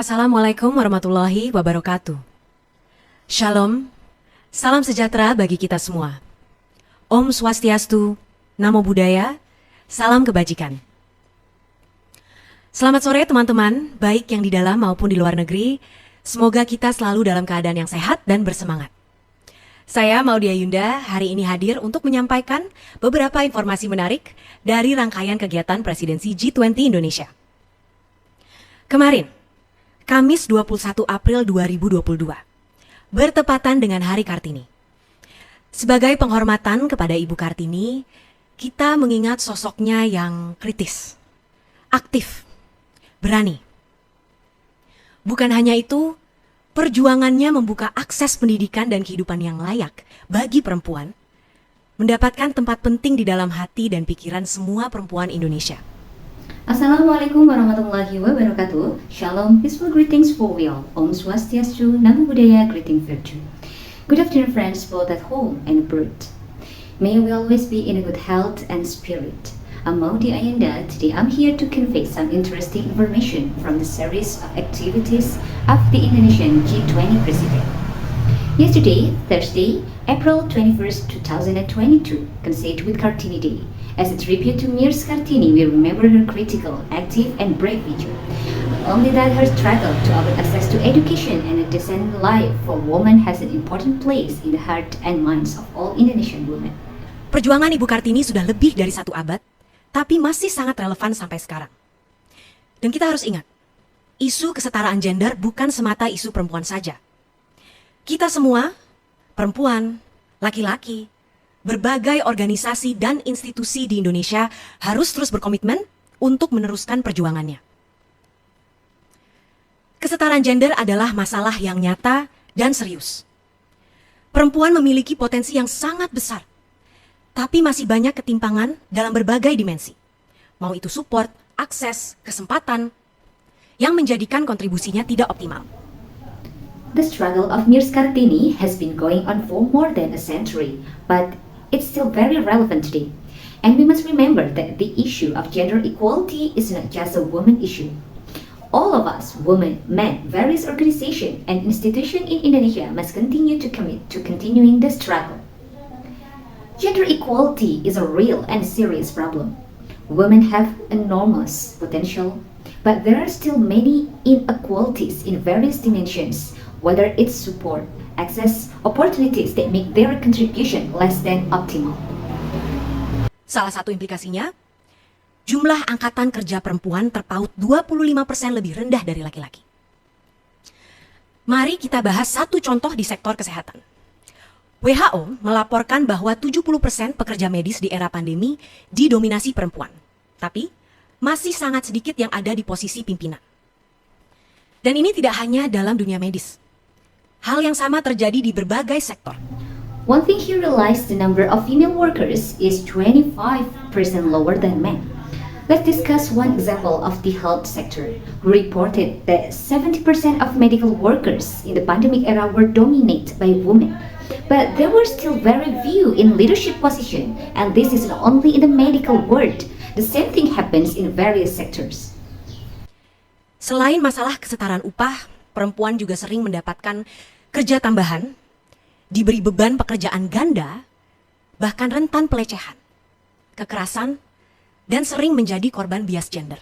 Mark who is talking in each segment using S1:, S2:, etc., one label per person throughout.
S1: Assalamualaikum warahmatullahi wabarakatuh. Shalom, salam sejahtera bagi kita semua. Om Swastiastu, Namo Buddhaya, salam kebajikan. Selamat sore teman-teman, baik yang di dalam maupun di luar negeri. Semoga kita selalu dalam keadaan yang sehat dan bersemangat. Saya Maudia Yunda hari ini hadir untuk menyampaikan beberapa informasi menarik dari rangkaian kegiatan Presidensi G20 Indonesia. Kemarin, Kamis 21 April 2022, bertepatan dengan Hari Kartini. Sebagai penghormatan kepada Ibu Kartini, kita mengingat sosoknya yang kritis, aktif, berani. Bukan hanya itu, perjuangannya membuka akses pendidikan dan kehidupan yang layak bagi perempuan, mendapatkan tempat penting di dalam hati dan pikiran semua perempuan Indonesia.
S2: Assalamualaikum warahmatullahi wabarakatuh. Shalom, peaceful greetings for we all. Om Swastiastu, Namo Buddhaya, greeting virtue. Good afternoon friends both at home and abroad. May we always be in a good health and spirit. I'm Maudia Yunda. Today I'm here to convey some interesting information from the series of activities of the Indonesian G20 President. Yesterday, Thursday, April 21st, 2022, coincided with Kartini Day. As a tribute to Mirs Kartini, we remember her critical, active, and brave vigor. Not only that, her struggle to open access to education and a decent life for women has an important place in the heart and minds of all Indonesian women.
S1: Perjuangan Ibu Kartini sudah lebih dari 1 abad, tapi masih sangat relevan sampai sekarang. Dan kita harus ingat, isu kesetaraan gender bukan semata isu perempuan saja. Kita semua, perempuan, laki-laki, berbagai organisasi dan institusi di Indonesia harus terus berkomitmen untuk meneruskan perjuangannya. Kesetaraan gender adalah masalah yang nyata dan serius. Perempuan memiliki potensi yang sangat besar, tapi masih banyak ketimpangan dalam berbagai dimensi. Mau itu support, akses, kesempatan, yang menjadikan kontribusinya tidak optimal.
S2: The struggle of Mirs Kartini has been going on for more than a century, but it's still very relevant today. And we must remember that the issue of gender equality is not just a woman issue. All of us, women, men, various organizations and institutions in Indonesia must continue to commit to continuing the struggle. Gender equality is a real and serious problem. Women have enormous potential, but there are still many inequalities in various dimensions, whether it's support, access, opportunities that make their contribution less than optimal.
S1: Salah satu implikasinya, jumlah angkatan kerja perempuan terpaut 25% lebih rendah dari laki-laki. Mari kita bahas satu contoh di sektor kesehatan. WHO melaporkan bahwa 70% pekerja medis di era pandemi didominasi perempuan. Tapi, masih sangat sedikit yang ada di posisi pimpinan. Dan ini tidak hanya dalam dunia medis. Hal yang sama terjadi di berbagai sektor.
S2: One thing he realized the number of female workers is 25% lower than men. Let's discuss one example of the health sector, who reported that 70% of medical workers in the pandemic era were dominated by women. But there were still very few in leadership position, and this is not only in the medical world. The same thing happens in various sectors.
S1: Selain masalah kesetaraan upah, perempuan juga sering mendapatkan kerja tambahan, diberi beban pekerjaan ganda, bahkan rentan pelecehan, kekerasan, dan sering menjadi korban bias gender.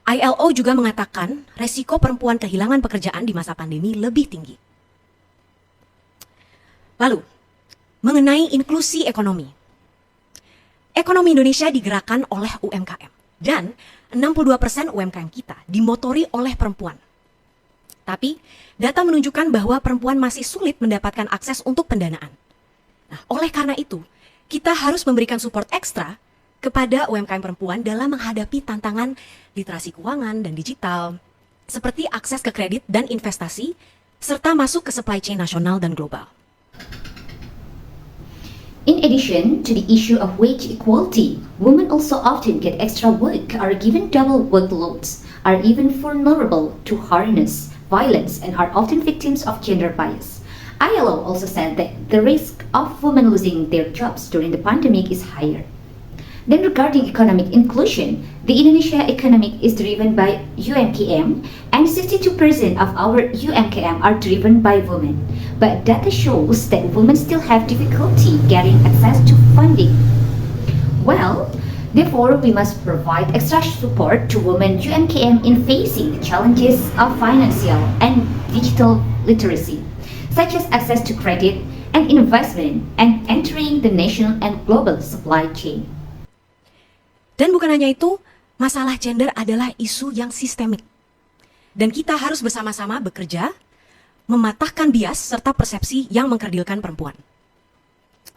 S1: ILO juga mengatakan resiko perempuan kehilangan pekerjaan di masa pandemi lebih tinggi. Lalu, mengenai inklusi ekonomi. Ekonomi Indonesia digerakkan oleh UMKM, dan 62% UMKM kita dimotori oleh perempuan. Tapi, data menunjukkan bahwa perempuan masih sulit mendapatkan akses untuk pendanaan. Nah, oleh karena itu, kita harus memberikan support ekstra kepada UMKM perempuan dalam menghadapi tantangan literasi keuangan dan digital, seperti akses ke kredit dan investasi, serta masuk ke supply chain nasional dan global.
S2: In addition to the issue of wage equality, women also often get extra work, are given double workloads, are even vulnerable to harassment, violence, and are often victims of gender bias. ILO also said that the risk of women losing their jobs during the pandemic is higher. Then regarding economic inclusion, the Indonesia economic is driven by UMKM and 62% of our UMKM are driven by women. But data shows that women still have difficulty getting access to funding. Well, therefore, we must provide extra support to women UMKM in facing the challenges of financial and digital literacy, such as access to credit and investment and entering the national and global supply chain.
S1: Dan bukan hanya itu, masalah gender adalah isu yang sistemik. Dan kita harus bersama-sama bekerja, mematahkan bias serta persepsi yang mengkerdilkan perempuan.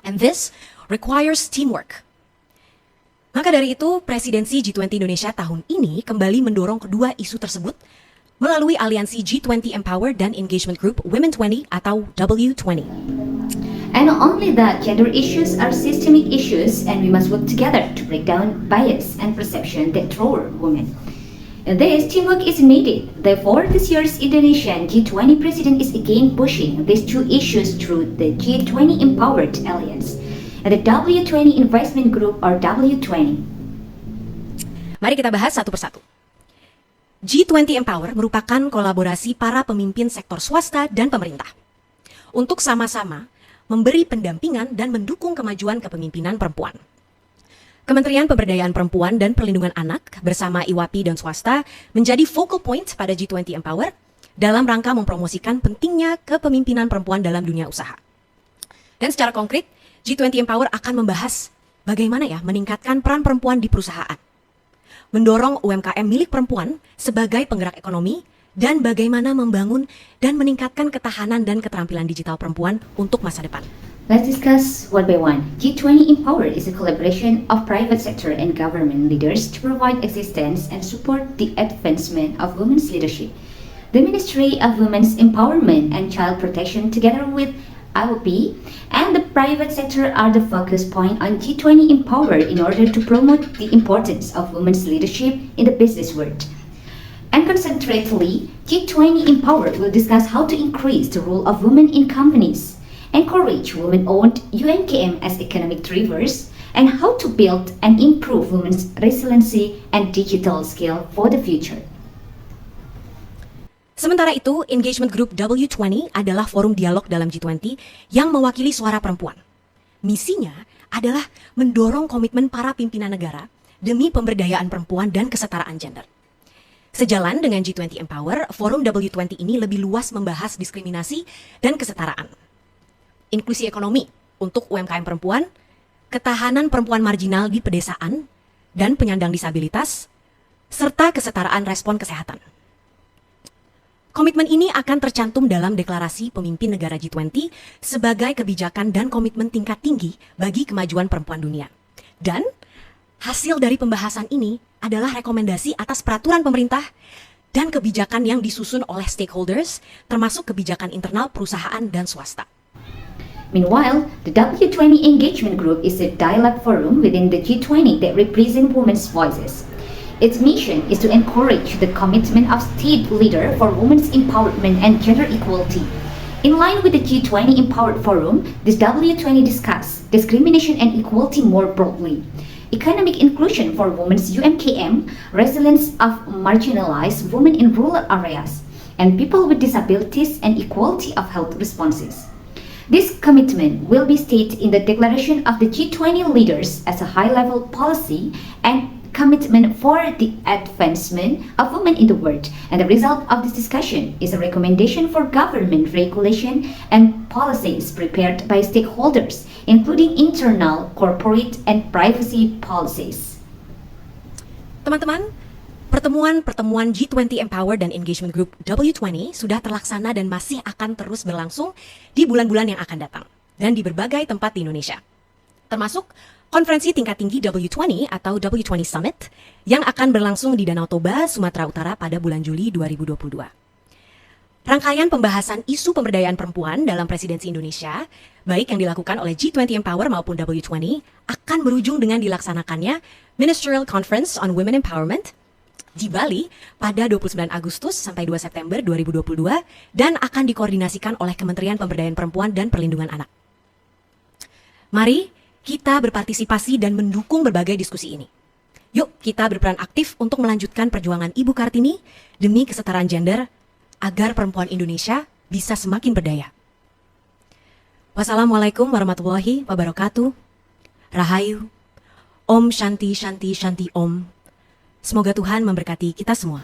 S1: And this requires teamwork. Maka dari itu, presidensi G20 Indonesia tahun ini kembali mendorong kedua isu tersebut melalui aliansi G20 Empower dan Engagement Group Women 20 atau W20.
S2: And not only that, gender issues are systemic issues and we must work together to break down bias and perception that thwart women. This teamwork is needed. Therefore, this year's Indonesian G20 president is again pushing these two issues through the G20 Empowered Alliance and the W20 Investment Group or W20.
S1: Mari kita bahas satu persatu. G20 Empower merupakan kolaborasi para pemimpin sektor swasta dan pemerintah untuk sama-sama memberi pendampingan dan mendukung kemajuan kepemimpinan perempuan. Kementerian Pemberdayaan Perempuan dan Perlindungan Anak bersama IWAPI dan swasta menjadi focal point pada G20 Empower dalam rangka mempromosikan pentingnya kepemimpinan perempuan dalam dunia usaha. Dan secara konkret, G20 Empower akan membahas bagaimana meningkatkan peran perempuan di perusahaan, mendorong UMKM milik perempuan sebagai penggerak ekonomi, dan bagaimana membangun dan meningkatkan ketahanan dan keterampilan digital perempuan untuk masa depan.
S2: Let's discuss one by one. G20 Empower is a collaboration of private sector and government leaders to provide assistance and support the advancement of women's leadership. The Ministry of Women's Empowerment and Child Protection together with IOP and the private sector are the focus point on G20 Empower in order to promote the importance of women's leadership in the business world. And concentratedly, G20 Empower will discuss how to increase the role of women in companies, encourage women-owned UMKM as economic drivers, and how to build and improve women's resiliency and digital skill for the future.
S1: Sementara itu, Engagement Group W20 adalah forum dialog dalam G20 yang mewakili suara perempuan. Misinya adalah mendorong komitmen para pimpinan negara demi pemberdayaan perempuan dan kesetaraan gender. Sejalan dengan G20 Empower, forum W20 ini lebih luas membahas diskriminasi dan kesetaraan, inklusi ekonomi untuk UMKM perempuan, ketahanan perempuan marginal di pedesaan dan penyandang disabilitas, serta kesetaraan respon kesehatan. Komitmen ini akan tercantum dalam deklarasi pemimpin negara G20 sebagai kebijakan dan komitmen tingkat tinggi bagi kemajuan perempuan dunia. Dan hasil dari pembahasan ini adalah rekomendasi atas peraturan pemerintah dan kebijakan yang disusun oleh stakeholders, termasuk kebijakan internal perusahaan dan swasta.
S2: Meanwhile, the W20 Engagement Group is a dialogue forum within the G20 that represents women's voices. Its mission is to encourage the commitment of state leaders for women's empowerment and gender equality. In line with the G20 Empowered Forum, this W20 discusses discrimination and equality more broadly, economic inclusion for women's UMKM, resilience of marginalized women in rural areas, and people with disabilities and equality of health responses. This commitment will be stated in the declaration of the G20 leaders as a high-level policy and commitment for the advancement of women in the world, and the result of this discussion is a recommendation for government regulation and policies prepared by stakeholders, including internal, corporate, and privacy policies.
S1: Teman-teman, pertemuan G20 Empower dan Engagement Group W20 sudah terlaksana dan masih akan terus berlangsung di bulan-bulan yang akan datang dan di berbagai tempat di Indonesia, termasuk konferensi tingkat tinggi W20 atau W20 Summit yang akan berlangsung di Danau Toba, Sumatera Utara pada bulan Juli 2022. Rangkaian pembahasan isu pemberdayaan perempuan dalam presidensi Indonesia, baik yang dilakukan oleh G20 Empower maupun W20, akan berujung dengan dilaksanakannya Ministerial Conference on Women Empowerment di Bali pada 29 Agustus sampai 2 September 2022 dan akan dikoordinasikan oleh Kementerian Pemberdayaan Perempuan dan Perlindungan Anak. Mari kita berpartisipasi dan mendukung berbagai diskusi ini. Yuk kita berperan aktif untuk melanjutkan perjuangan Ibu Kartini demi kesetaraan gender agar perempuan Indonesia bisa semakin berdaya. Wassalamualaikum warahmatullahi wabarakatuh. Rahayu. Om Shanti Shanti Shanti Om. Semoga Tuhan memberkati kita semua.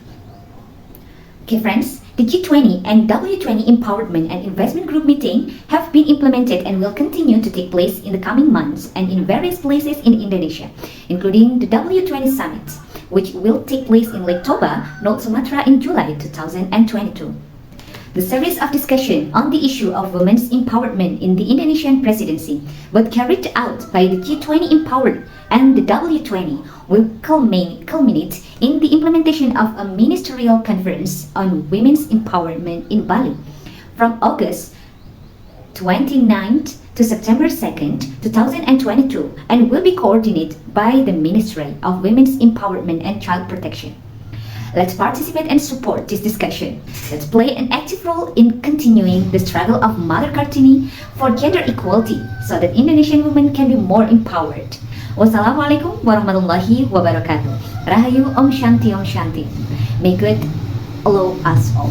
S2: Okay friends, the G20 and W20 Empowerment and Investment Group meeting have been implemented and will continue to take place in the coming months and in various places in Indonesia, including the W20 Summit, which will take place in Lake Toba, North Sumatra in July 2022. The series of discussion on the issue of women's empowerment in the Indonesian presidency, both carried out by the G20 Empowered and the W20, will culminate in the implementation of a ministerial conference on women's empowerment in Bali from August 29th to September 2nd, 2022, and will be coordinated by the Ministry of Women's Empowerment and Child Protection. Let's participate and support this discussion. Let's play an active role in continuing the struggle of Mother Kartini for gender equality so that Indonesian women can be more empowered. Wassalamualaikum warahmatullahi wabarakatuh. Rahayu Om Shanti Om Shanti. May God allow us all.